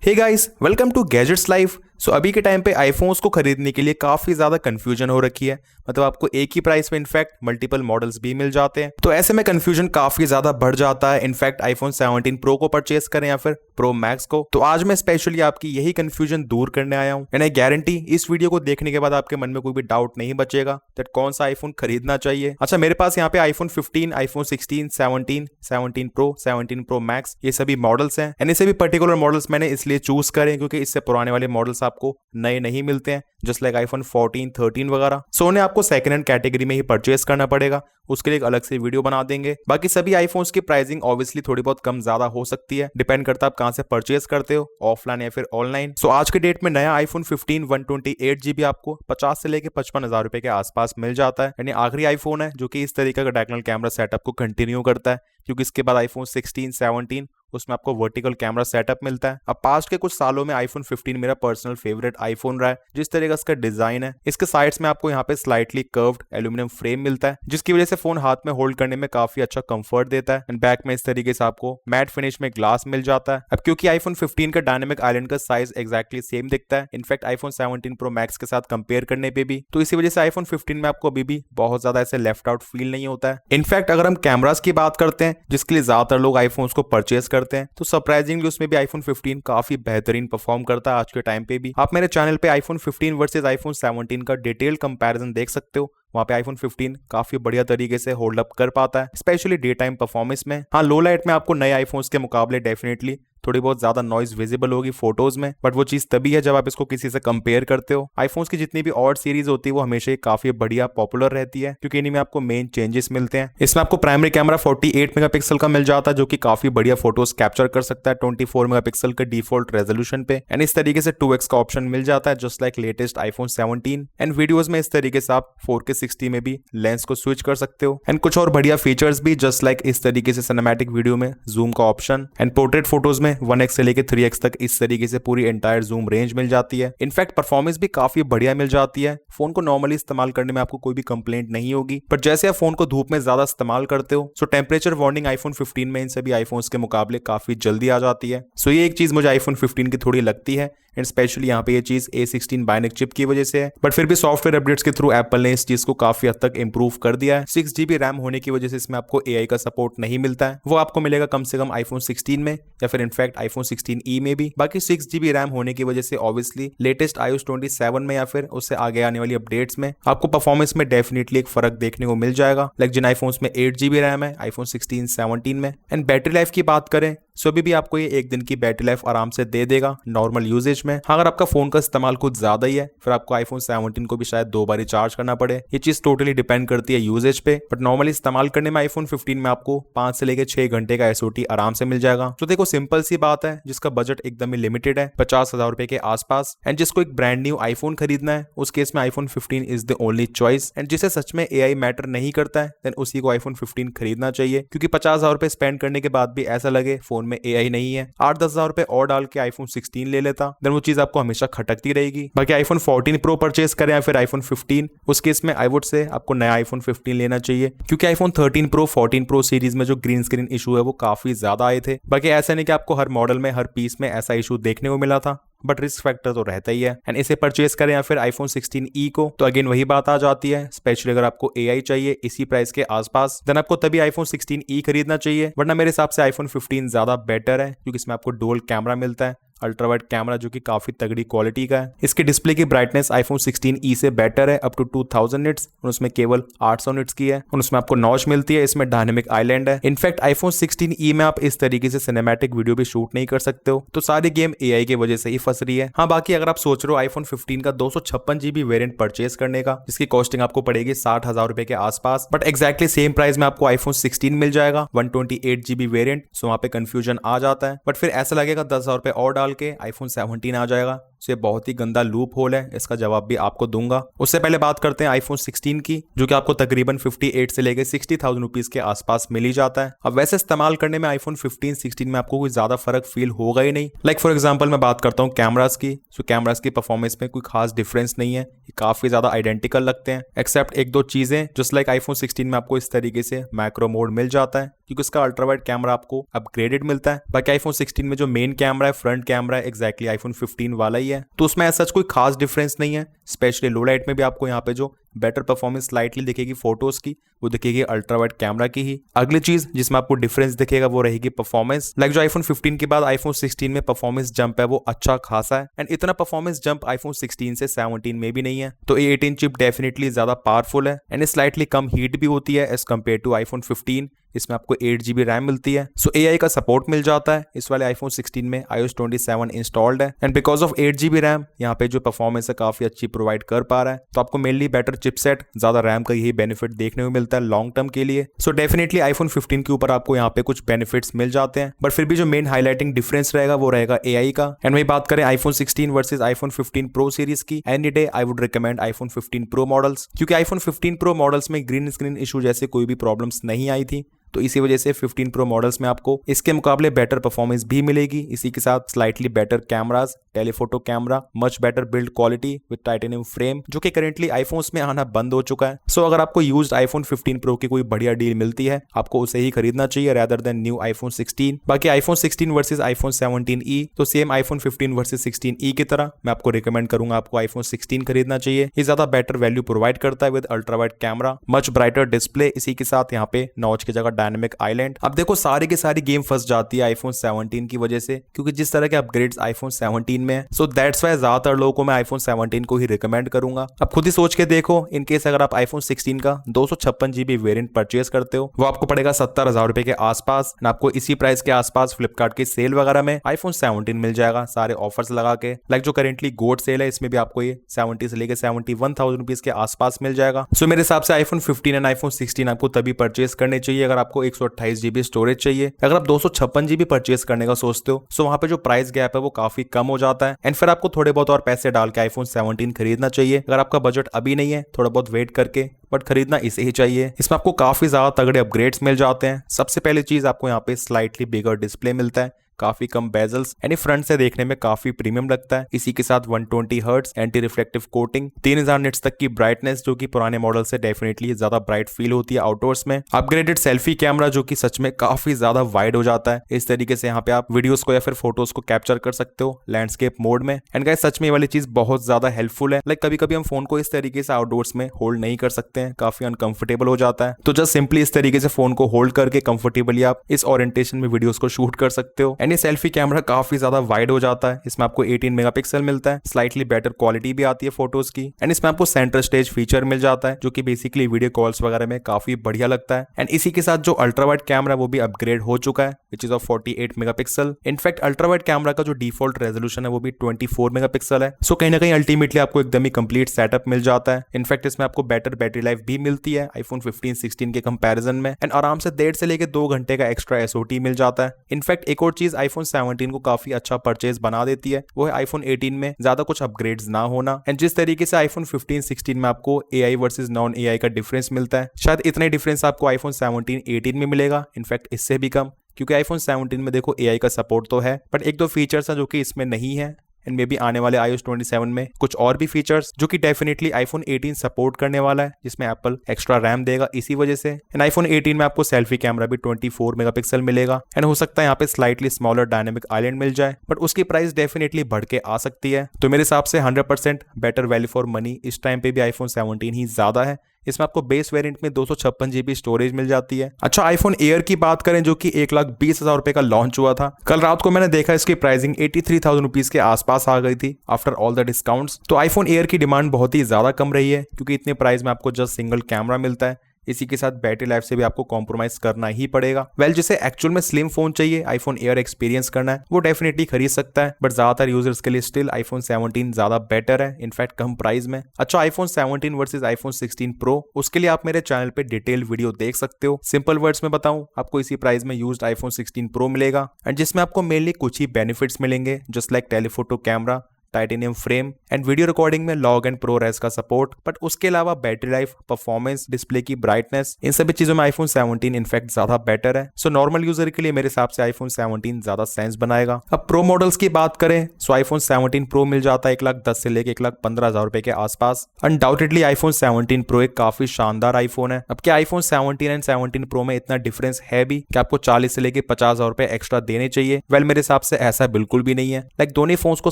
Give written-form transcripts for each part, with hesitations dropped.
Hey guys, welcome to gadgets life. So अभी के time पे आईफोन्स को खरीदने के लिए काफी ज्यादा कंफ्यूजन हो रखी है। मतलब आपको एक ही प्राइस में इनफैक्ट मल्टीपल मॉडल्स भी मिल जाते हैं, तो ऐसे में कंफ्यूजन काफी ज्यादा बढ़ जाता है। इनफैक्ट आईफोन 17 प्रो को परचेस करें या फिर प्रो मैक्स को। तो आज मैं स्पेशली आपकी यही कंफ्यूजन दूर करने आया हूँ एंड आई गारंटी इस वीडियो को देखने के बाद आपके मन में कोई भी डाउट नहीं बचेगा दैट कौन सा आईफोन खरीदना चाहिए। अच्छा, मेरे पास यहाँ पे iPhone 15, iPhone 16, 17, 17 pro, 17 pro max ये सभी मॉडल्स हैं एंड इसे भी पर्टिकुलर मॉडल्स मैंने इसलिए चूज करें क्योंकि इससे पुराने वाले मॉडल्स आपको नए नहीं मिलते हैं, जस्ट लाइक आईफोन 14, 13 वगैरह। सो उन्हें आपको सेकंड हैंड कैटेगरी में ही परचेस करना पड़ेगा, उसके लिए एक अलग से वीडियो बना देंगे। बाकी सभी आईफोन्स की प्राइसिंग ऑब्वियसली थोड़ी बहुत कम ज्यादा हो सकती है, डिपेंड करता है आप कहां से परचेस करते हो, ऑफलाइन या फिर ऑनलाइन। सो आज के डेट में नया आईफोन 15 128GB आपको 50 से लेके 55,000 रुपए के आसपास मिल जाता है। यानी आखिरी आईफोन है जो कि इस तरीके का डायगोनल कैमरा सेटअप को कंटिन्यू करता है, क्योंकि इसके बाद आईफोन 16, 17 उसमें आपको वर्टिकल कैमरा सेटअप मिलता है। अब पास्ट के कुछ सालों में आईफोन 15 मेरा पर्सनल फेवरेट आईफोन रहा है। जिस तरीके का इसका डिजाइन है, इसके साइड्स में आपको यहाँ पे स्लाइटली कर्व्ड एल्यूमिनियम फ्रेम मिलता है, जिसकी वजह से फोन हाथ में होल्ड करने में काफी अच्छा कंफर्ट देता है। एंड बैक में इस तरीके से आपको मैट फिनिश में ग्लास मिल जाता है। अब क्योंकि आईफोन 15 का डायनेमिक आइलैंड का साइज एक्जैक्टली सेम दिखता है, इनफैक्ट आईफोन 17 प्रो मैक्स के साथ कंपेयर करने पे भी, तो इसी वजह से आईफोन 15 में आपको अभी भी बहुत ज्यादा ऐसे लेफ्ट आउट फील नहीं होता है। इनफैक्ट अगर हम कैमरास की बात करते हैं, जिसके लिए ज्यादातर लोग आईफोन्स को परचेस करते हैं, तो सरप्राइजिंगली उसमें भी आईफोन 15 काफी बेहतरीन परफॉर्म करता है आज के टाइम पे भी। आप मेरे चैनल पे आईफोन 15 वर्सेस आईफोन 17 का डिटेल कंपैरिजन देख सकते हो। वहाँ पे आईफोन 15 काफी बढ़िया तरीके से होल्ड अप कर पाता है, स्पेशली डे टाइम परफॉर्मेंस में। हाँ, लो लाइट में आपको नए आईफोन्स के मुकाबले डेफिनेटली थोड़ी बहुत ज्यादा नॉइज विजिबल होगी फोटोज में, बट वो चीज तभी है जब आप इसको किसी से कंपेयर करते हो। आईफोन्स की जितनी भी और सीरीज होती है वो हमेशा ही काफी बढ़िया पॉपुलर रहती है, क्योंकि इन्हीं में आपको मेन चेंजेस मिलते हैं। इसमें आपको प्राइमरी कैमरा 48 मेगापिक्सल का मिल जाता है, जो कि काफी बढ़िया फोटोज कैप्चर कर सकता है 24 मेगापिक्सल के डिफॉल्ट रेजोल्यूशन पे। एंड इस तरीके से 2x का ऑप्शन मिल जाता है, just like latest iPhone 17। And videos में इस तरीके से आप 4K 60 में भी लेंस को स्विच कर सकते हो। एंड कुछ और बढ़िया फीचर्स भी, जस्ट लाइक इस तरीके से सिनेमैटिक वीडियो में जूम का ऑप्शन, एंड पोर्ट्रेट फोटोज में 1x से लेके 3x तक इस तरीके से पूरी एंटायर जूम रेंज मिल जाती है। इनफैक्ट परफॉर्मेंस भी काफी बढ़िया मिल जाती है। फोन को नॉर्मली इस्तेमाल करने में आपको कोई भी कंप्लेंट नहीं होगी, पर जैसे आप फोन को धूप में ज्यादा इस्तेमाल करते हो, सो टेम्परेचर वार्निंग आईफोन 15 में इन सभी आईफोन्स के मुकाबले काफी जल्दी आ जाती है। सो ये एक चीज मुझे आईफोन 15 की थोड़ी लगती है, एंड स्पेशली यहाँ पे ये चीज A16 बायोनिक चिप की वजह से है। बट फिर भी सॉफ्टवेयर अपडेट्स के थ्रू एप्पल ने इस चीज को काफी हद तक इंप्रूव कर दिया है। 6GB रैम होने की वजह से इसमें आपको AI का सपोर्ट नहीं मिलता है, वो आपको मिलेगा कम से कम आईफोन 16 में या फिर इनफैक्ट आईफोन 16e में भी। बाकी 6GB रैम होने की वजह से ऑब्वियसली लेटेस्ट iOS 27 में या फिर उससे आगे आने वाली अपडेट्स में आपको परफॉर्मेंस में डेफिनेटली एक फर्क देखने को मिल जाएगा, लाइक जिन आईफोन्स में 8GB रैम है आईफोन 16, 17 में। एंड बैटरी लाइफ की बात करें, सो अभी भी आपको ये 1 दिन की बैटरी लाइफ आराम से दे देगा नॉर्मल यूजेज में। हाँ, अगर आपका फोन का इस्तेमाल कुछ ज्यादा ही है, फिर आपको आईफोन 17 को भी शायद 2 बार चार्ज करना पड़े। ये चीज टोटली डिपेंड करती है यूजेज पे, बट नॉर्मली इस्तेमाल करने में आईफोन 15 में आपको 5 से लेकर 6 घंटे का SOT आराम से मिल जाएगा। तो देखो, सिंपल सी बात है, जिसका बजट एकदम ही लिमिटेड है 50,000 रुपए के आसपास, एंड जिसको एक ब्रांड न्यू आईफोन खरीदना है, उस केस में iPhone 15 is the only choice. And जिसे सच में AI मैटर नहीं करता है, देन उसी को आईफोन 15 खरीदना चाहिए, क्योंकि 50,000 रुपए स्पेंड करने के बाद भी ऐसा लगे फोन में AI नहीं है। 8-10,000 रुपए और डाल के आईफोन 16 ले लेता, देन वो चीज आपको हमेशा खटकती रहेगी। बाकी आईफोन 14 प्रो परचेस करें या फिर आईफोन 15, उस केस में आई वुड से आपको नया आईफोन 15 लेना चाहिए, क्योंकि आईफोन 13 प्रो 14 प्रो सीरीज में जो ग्रीन स्क्रीन इशू है वो काफी ज्यादा आए थे। बाकी ऐसा नहीं कि आपको हर मॉडल में हर पीस में ऐसा इशू देखने को मिला था, बट रिस्क फैक्टर तो रहता ही है। एंड इसे परचेस करें या फिर आईफोन 16e को, तो अगेन वही बात आ जाती है, स्पेशली अगर आपको AI चाहिए इसी प्राइस के आसपास, देन आपको तभी आईफोन 16e खरीदना चाहिए। वरना मेरे हिसाब से आईफोन 15 ज्यादा बेटर है, क्योंकि इसमें आपको डुअल कैमरा मिलता है, अल्ट्रा वाइड कैमरा जो कि काफी तगड़ी क्वालिटी का है। इसके डिस्प्ले की ब्राइटनेस आईफोन 16e से बेटर है, अप टू 2000 निट्स, और उसमें केवल 800 निट्स की है। और उसमें आपको नॉच मिलती है, इसमें डायनेमिक आइलैंड है। इनफैक्ट आईफोन 16e में आप इस तरीके से सिनेमैटिक वीडियो भी शूट नहीं कर सकते हो, तो सारी गेम AI की वजह से ही फंस रही है। हाँ, बाकी अगर आप सोच रहे हो आईफोन 15 का 256GB वेरिएंट परचेस करने का, जिसकी कॉस्टिंग आपको पड़ेगी 60,000 रुपए के आसपास, बट एक्जैक्टली सेम प्राइस में आपको आईफोन 16 मिल जाएगा 128GB वेरिएंट। सो वहां पे कंफ्यूजन आ जाता है, बट फिर ऐसा लगेगा 10,000 रुपए और डाल के आईफोन 17 आ जाएगा। सो ये बहुत ही गंदा लूप होल है, इसका जवाब भी आपको दूंगा। उससे पहले बात करते हैं आईफोन 16 की, जो कि आपको तकरीबन 58 से लेकर 60,000 रुपीज के आसपास मिल ही जाता है। अब वैसे इस्तेमाल करने में आईफोन 15, 16 में आपको कोई ज्यादा फर्क फील होगा ही नहीं। लाइक फॉर एग्जाम्पल मैं बात करता हूँ कैमरास की, सो कैमरास की परफॉर्मेंस में कोई खास डिफरेंस नहीं है, ये काफी ज्यादा आइडेंटिकल लगते हैं, एक्सेप्ट एक दो चीजें। जस्ट लाइक आईफोन 16 में आपको इस तरीके से मैक्रो मोड मिल जाता है क्योंकि उसका अल्ट्रावाइड कैमरा आपको अपग्रेडेड मिलता है। बाकी आईफोन 16 में जो मेन कैमरा है, फ्रंट कैमरा है, एग्जैक्टली आईफोन 15 वाला ही है, तो उसमें ऐसा कोई खास डिफरेंस नहीं है। स्पेशली लो लाइट में भी आपको यहाँ पे जो बेटर परफॉर्मेंस स्लाइटली दिखेगी फोटोज की, वो दिखेगी अल्ट्रावाइड कैमरा की ही। अगली चीज जिसमें आपको डिफरेंस दिखेगा वो रहेगी परफॉर्मेंस। लाइक जो आईफोन 15 के बाद आईफोन 16 में परफॉर्मेंस जंप है वो अच्छा खासा है, एंड इतना परफॉर्मेंस जंप आईफोन 16 से 17 में भी नहीं है। तो A18 चिप डेफिनेटली ज्यादा पावरफुल है एंड स्लाइटली कम हीट भी होती है एज कम्पेयर टू आईफोन 15। इसमें आपको 8GB रैम मिलती है, सो AI का सपोर्ट मिल जाता है। इस वाले आईफोन 16 में iOS 27 इंस्टॉल्ड है and because of 8GB RAM यहाँ पे जो परफॉर्मेंस है काफी अच्छी प्रोवाइड कर पा रहा है। तो आपको मेनली बेटर चिपसेट, ज्यादा रैम का यही बेनिफिट देखने को मिलता है लॉन्ग टर्म के लिए। सो डेफिनेटली आईफोन 15 के ऊपर आपको यहाँ पे कुछ बेनिफिट्स मिल जाते हैं, बट फिर भी जो मेन हाईलाइटिंग डिफरेंस रहेगा वो रहेगा AI का। एंड वही बात करें iPhone 16 versus iPhone 15 pro series की, any day I would recommend iPhone 15 pro models, क्योंकि आईफोन 15 प्रो मॉडल्स में ग्रीन स्क्रीन इशू जैसे कोई भी प्रॉब्लम्स नहीं आई थी। तो इसी वजह से 15 प्रो मॉडल्स में आपको इसके मुकाबले बेटर परफॉर्मेंस भी मिलेगी। इसी के साथ slightly better cameras, telephoto camera, much better build quality with titanium frame, जो कि करेंटली आईफोन्स में आना बंद हो चुका है। सो अगर आपको यूज्ड आईफोन 15 प्रो की कोई बढ़िया डील मिलती है, आपको उसे ही खरीदना चाहिए रेदर देन न्यू आईफोन 16। बाकी आईफोन 16 वर्सेज आईफोन 17e, तो सेम आईफोन 15 वर्सेज 16e की तरह मैं आपको रिकमेंड करूंगा आपको आईफोन 16 खरीदना चाहिए। ये ज्यादा बेटर वैल्यू प्रोवाइड करता है with ultrawide camera, much brighter display, इसी के साथ यहाँ पे नॉच की जगह डायनेमिक आइलैंड। अब देखो सारी की सारी गेम फंस जाती है आईफोन 17 की वजह से, क्योंकि जिस तरह के अपग्रेड्स आईफोन 17 में है। सो दैट्स वाई ज्यादातर लोगों को मैं आईफोन 17 को ही रिकमेंड करूंगा। अब खुद ही सोच के देखो, इन केस अगर आप आईफोन 16 का 256GB वेरिएंट परचेज करते हो, वो आपको पड़ेगा 70,000 रुपए के आसपास। आपको इसी प्राइस के आसपास फ्लिपकार्ट की सेल वगैरह में आईफोन 17 मिल जाएगा सारे ऑफर्स लगा के। लाइक जो करेंटली गोल्ड सेल है, इसमें भी आपको ये 70 से लेकर 71,000 रुपीज के आसपास मिल जाएगा। सो मेरे हिसाब से आईफोन 15 एंड आईफोन 16 आपको तभी परचेज करने चाहिए अगर आपको 128GB स्टोरेज चाहिए। अगर आप 256GB परचेज करने का सोचते हो, सो वहां पे जो प्राइस गैप है वो काफी कम हो जाता है, एंड फिर आपको थोड़े बहुत और पैसे डाल के आईफोन 17 खरीदना चाहिए। अगर आपका बजट अभी नहीं है, थोड़ा बहुत वेट करके, बट खरीदना इसे ही चाहिए। इसमें आपको काफी ज्यादा तगड़े अपग्रेड्स मिल जाते हैं। सबसे पहली चीज आपको यहाँ पे स्लाइटली बिगर डिस्प्ले मिलता है, काफी कम बेजल्स, यानी फ्रंट से देखने में काफी प्रीमियम लगता है। इसी के साथ 120 hertz anti reflective coating, 3000 nits तक की ब्राइटनेस, जो कि पुराने मॉडल से डेफिनेटली ज्यादा ब्राइट फील होती है आउटडोर्स में। अपग्रेडेड सेल्फी कैमरा, जो कि सच में काफी ज्यादा वाइड हो जाता है। इस तरीके से यहाँ पे आप वीडियोस को या फिर फोटोज को कैप्चर कर सकते हो लैंडस्केप मोड में। एंड गाइस सच में ये वाली चीज बहुत ज्यादा हेल्पफुल है। लाइक कभी कभी हम फोन को इस तरीके से आउटडोर्स में होल्ड नहीं कर सकते हैं, काफी अनकंफर्टेबल हो जाता है। तो जस्ट सिंपली इस तरीके से फोन को होल्ड करके कंफर्टेबली आप इस ओरिएंटेशन में वीडियोस को शूट कर सकते हो। एंड ये सेल्फी कैमरा काफी ज्यादा वाइड हो जाता है। इसमें आपको 18 मेगापिक्सल मिलता है, स्लाइटली बेटर क्वालिटी भी आती है फोटोज की, एंड इसमें आपको सेंटर स्टेज फीचर मिल जाता है, जो कि बेसिकली वीडियो कॉल्स वगैरह में काफी बढ़िया लगता है। एंड इसी के साथ जो अल्ट्रावाइड कैमरा वो भी अपग्रेड हो चुका है, which is of 48 megapixel. In fact ultrawide camera का जो डिफॉल्ट रेजोल्यूशन है वो भी 24 मेगापिक्सल है। सो कहीं ना कहीं अल्टीमेटली आपको एकदम ही कंप्लीट सेटअप मिल जाता है। इनफैक्ट इसमें आपको बेटर बैटरी लाइफ भी मिलती है आईफोन 15, 16 के कंपैरिजन में, एंड आराम से 1.5 से लेकर 2 घंटे का एक्स्ट्रा एसओटी मिल जाता है। इनफैक्ट एक और चीज आईफोन 17 को काफी अच्छा परचेज बना देती है, वो है आईफोन 18 में ज्यादा कुछ अपग्रेड्स ना होना। एंड जिस तरीके से आईफोन 15, 16 में आपको एआई वर्सेस नॉन एआई का डिफरेंस मिलता है, शायद इतना ही डिफरेंस आपको आईफोन 17, 18 में मिलेगा, इनफैक्ट इससे भी कम। क्योंकि आईफोन 17 में देखो एआई का सपोर्ट तो है, बट एक दो फीचर्स हैं जो कि इसमें नहीं है। एंड मे बी आने वाले iOS 27 में कुछ और भी फीचर्स जो कि डेफिनेटली आईफोन 18 सपोर्ट करने वाला है, जिसमें एप्पल एक्स्ट्रा रैम देगा इसी वजह से। एंड आईफोन 18 में आपको सेल्फी कैमरा भी 24 मेगापिक्सल मिलेगा, एंड हो सकता है यहाँ पे स्लाइटली स्मॉलर डायनेमिक आइलैंड मिल जाए, बट उसकी प्राइस डेफिनेटली बढ़ के आ सकती है। तो मेरे हिसाब से 100% बेटर वैल्यू फॉर मनी इस टाइम पे भी आईफोन 17 ही ज्यादा है। इसमें आपको बेस वेरिएंट में 256GB स्टोरेज मिल जाती है। अच्छा, आईफोन एयर की बात करें जो कि 1,20,000 रुपए का लॉन्च हुआ था, कल रात को मैंने देखा इसकी प्राइसिंग 83,000 रुपीज के आसपास आ गई थी आफ्टर ऑल द डिस्काउंट्स। तो आईफोन एयर की डिमांड बहुत ही ज्यादा कम रही है, क्योंकि इतने प्राइस में आपको जस्ट सिंगल कैमरा मिलता है। इसी के साथ बैटरी लाइफ से भी आपको कॉम्प्रोमाइज करना ही पड़ेगा। वेल जिसे एक्चुअल में स्लिम फोन चाहिए, आईफोन एयर एक्सपीरियंस करना है, वो डेफिनेटली खरीद सकता है, बट ज्यादातर यूजर्स के लिए स्टिल आईफोन 17 ज्यादा बेटर है, इनफैक्ट कम प्राइस में। अच्छा, आईफोन 17 वर्सेस आईफोन 16 प्रो, उसके लिए आप मेरे चैनल पे डिटेल वीडियो देख सकते हो। सिंपल वर्ड्स में बताऊं, आपको इसी प्राइस में यूज्ड आईफोन 16 प्रो मिलेगा, एंड जिसमें आपको मेनली कुछ ही बेनिफिट्स मिलेंगे, just like telephoto camera, titanium frame and video recording में लॉग एंड प्रो रेस का सपोर्ट। बट उसके अलावा बैटरी लाइफ, परफॉर्मेंस, डिस्प्ले की ब्राइटनेस, इन सभी चीजों में आईफोन 17 इनफैक्ट ज्यादा बेटर है। सो नॉर्मल यूजर के लिए मेरे हिसाब से आईफोन 17 ज्यादा सेंस बनाएगा। अब प्रो मॉडल्स की बात करें सो आईफोन 17 प्रो मिल जाता है 1,10,000 से लेकर 1,15,000 रुपए के आसपास। अनडाउटेडली आईफोन 17 प्रो एक काफी शानदार आईफोन है। अब क्या आईफोन 17 एंड 17 प्रो में इतना डिफरेंस है भी कि आपको 40 से लेकर 50,000 रुपए एक्स्ट्रा देने चाहिए? वेल मेरे हिसाब से ऐसा बिल्कुल भी नहीं है। लाइक दोनों फोन्स को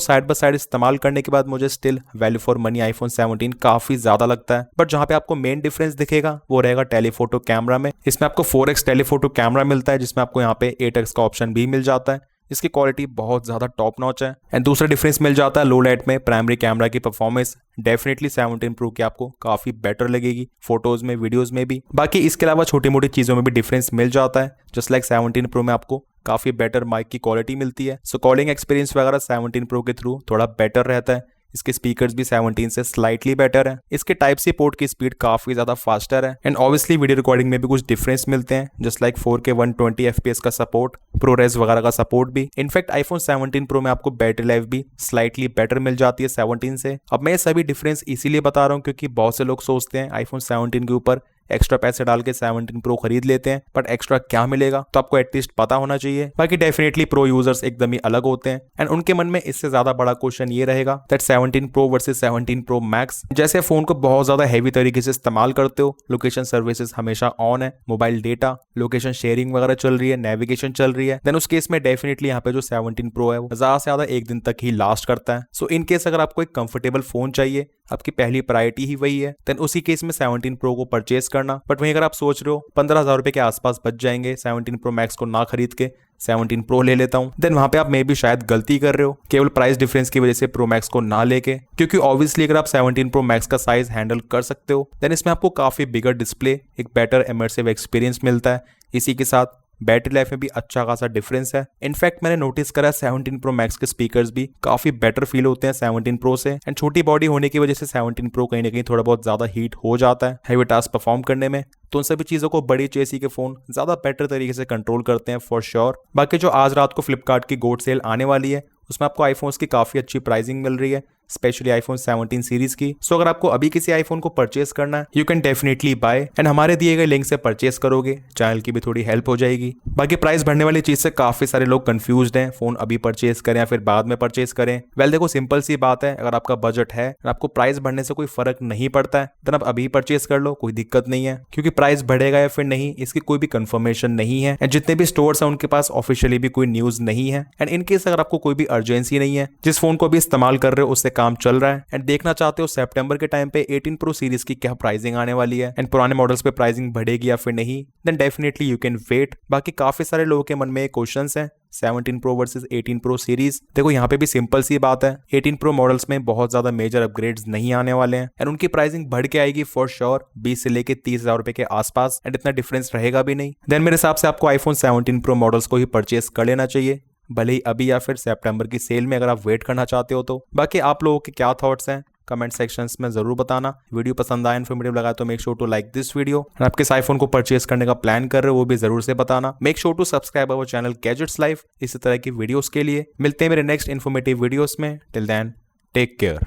साइड बाय साइड इस्तेमाल करने के बाद मुझे still value for money iPhone 17 काफी ज्यादा लगता है। बट जहां पे आपको मेन डिफरेंस दिखेगा वो रहेगा टेलीफोटो कैमरा में। इसमें आपको 4x टेलीफोटो कैमरा मिलता है जिसमें आपको यहाँ पे 8x का ऑप्शन भी मिल जाता है। इसकी क्वालिटी बहुत ज्यादा टॉप नॉच है। एंड दूसरा डिफरेंस मिल जाता है लो लाइट में प्राइमरी कैमरा की परफॉर्मेंस डेफिनेटली 17 प्रो की आपको काफी बेटर लगेगी फोटोज में, वीडियोज में भी। बाकी इसके अलावा छोटी मोटी चीजों में भी डिफरेंस मिल जाता है। जस्ट लाइक 17 प्रो में आपको काफी बेटर माइक की क्वालिटी मिलती है। सो कॉलिंग एक्सपीरियंस वगैरह 17 प्रो के थ्रू थोड़ा बेटर रहता है। इसके स्पीकर्स भी 17 से स्लाइटली बेटर है। इसके टाइप सी पोर्ट की स्पीड काफी ज्यादा फास्टर है। एंड ऑब्वियसली वीडियो रिकॉर्डिंग में भी कुछ डिफरेंस मिलते हैं जस्ट लाइक 4K 120 FPS का सपोर्ट, प्रोरेस वगैरह का सपोर्ट भी। इनफैक्ट आईफोन 17 प्रो में आपको बैटरी लाइफ भी स्लाइटली बेटर मिल जाती है 17 से। अब मैं ये सभी डिफरेंस इसीलिए बता रहा हूँ क्योंकि बहुत से लोग सोचते हैं आईफोन 17 के ऊपर एक्स्ट्रा पैसे डाल के 17 प्रो खरीद लेते हैं, बट एक्स्ट्रा क्या मिलेगा तो आपको एटलीस्ट पता होना चाहिए। बाकी डेफिनेटली प्रो यूजर्स एकदम ही अलग होते हैं एंड उनके मन में इससे ज्यादा बड़ा क्वेश्चन ये रहेगा that 17 pro versus 17 pro max. जैसे फोन को बहुत ज्यादा हैवी तरीके से इस्तेमाल करते हो, लोकेशन सर्विसेज हमेशा ऑन है, मोबाइल डेटा, लोकेशन शेयरिंग वगैरह चल रही है, नेविगेशन चल रही है, देन उस केस में डेफिनेटली यहाँ पे जो 17 प्रो है वो ज्यादा से ज्यादा एक दिन तक ही लास्ट करता है। सो इन केस अगर आपको एक कंफर्टेबल फोन चाहिए, आपकी पहली प्रायोरिटी ही वही है, देन उसी केस में 17 प्रो को परचेस करना। बट वहीं अगर आप सोच रहे हो 15,000 रुपए के आसपास बच जाएंगे 17 प्रो मैक्स को ना खरीद के 17 प्रो ले लेता हूं, देन वहां पे आप मे भी शायद गलती कर रहे हो केवल प्राइस डिफरेंस की वजह से प्रो मैक्स को ना लेके। क्योंकि ऑब्वियसली अगर आप 17 प्रो मैक्स का साइज हैंडल कर सकते हो देन इसमें आपको काफी बिगर डिस्प्ले, एक बेटर इमर्सिव एक्सपीरियंस मिलता है। इसी के साथ बैटरी लाइफ में भी अच्छा खासा डिफरेंस है। इनफैक्ट मैंने नोटिस करा 17 प्रो मैक्स के स्पीकर्स भी काफी बेटर फील होते हैं 17 प्रो से। एंड छोटी बॉडी होने की वजह से 17 प्रो कहीं ना कहीं थोड़ा बहुत ज्यादा हीट हो जाता है हैवी टास्क परफॉर्म करने में। तो उन सभी चीजों को बड़ी चेसी के फोन ज्यादा बेटर तरीके से कंट्रोल करते हैं फॉर श्योर। बाकी जो आज रात को फ्लिपकार्ट की गोल्ड सेल आने वाली है उसमें आपको आईफोन्स की काफी अच्छी प्राइसिंग मिल रही है, स्पेशली आईफोन 17 सीरीज की। सो अगर आपको अभी किसी आईफोन को परचेस करना है you can definitely buy and हमारे दिए गए लिंक से परचेस करोगे, चैनल की भी थोड़ी हेल्प हो जाएगी। बाकी प्राइस बढ़ने वाली चीज से काफी सारे लोग कंफ्यूज्ड हैं, फोन अभी परचेस करें या फिर बाद में परचेस करें। वेल देखो सिंपल सी बात है, अगर आपका बजट है और आपको प्राइस बढ़ने से कोई फर्क नहीं पड़ता है देन आप अभी परचेस कर लो, कोई दिक्कत नहीं है। क्योंकि प्राइस बढ़ेगा या फिर नहीं इसकी कोई भी कंफर्मेशन नहीं है एंड जितने भी स्टोर्स हैं उनके पास ऑफिशियली भी कोई न्यूज नहीं है। एंड इनकेस अगर आपको कोई भी अर्जेंसी नहीं है, जिस फोन को भी इस्तेमाल कर रहे हो उससे काम चल रहा है एंड देखना चाहते हो सितंबर के टाइम पे 18 प्रो सीरीज की क्या प्राइसिंग आने वाली है एंड पुराने मॉडल्स पे प्राइसिंग बढ़ेगी या फिर नहीं, then definitely you can wait. बाकी काफी सारे लोगों के मन में क्वेश्चंस हैं 17 प्रो वर्सेस 18 प्रो सीरीज। देखो यहाँ पे भी सिंपल सी बात है, 18 प्रो मॉडल्स में बहुत ज्यादा मेजर अपग्रेड्स नहीं आने वाले हैं एंड उनकी प्राइसिंग बढ़ के आएगी फॉर श्योर 20 से लेके 30,000 रुपए के आसपास एंड इतना डिफरेंस रहेगा भी नहीं। देन मेरे हिसाब से आपको आईफोन 17 प्रो मॉडल्स को ही परचेस कर लेना चाहिए, भले ही अभी या फिर सितंबर की सेल में अगर आप वेट करना चाहते हो तो। बाकी आप लोगों के क्या थॉट्स हैं कमेंट सेक्शंस में जरूर बताना। वीडियो पसंद आया, इन्फॉर्मेटिव लगा तो make sure to like this video. और आप किस आईफोन को परचेस करने का प्लान कर रहे हो वो भी जरूर से बताना। Make sure to subscribe our channel gadgets life इसी तरह की वीडियोस के लिए। मिलते हैं मेरे नेक्स्ट इन्फॉर्मेटिव वीडियोस में। Till then take care.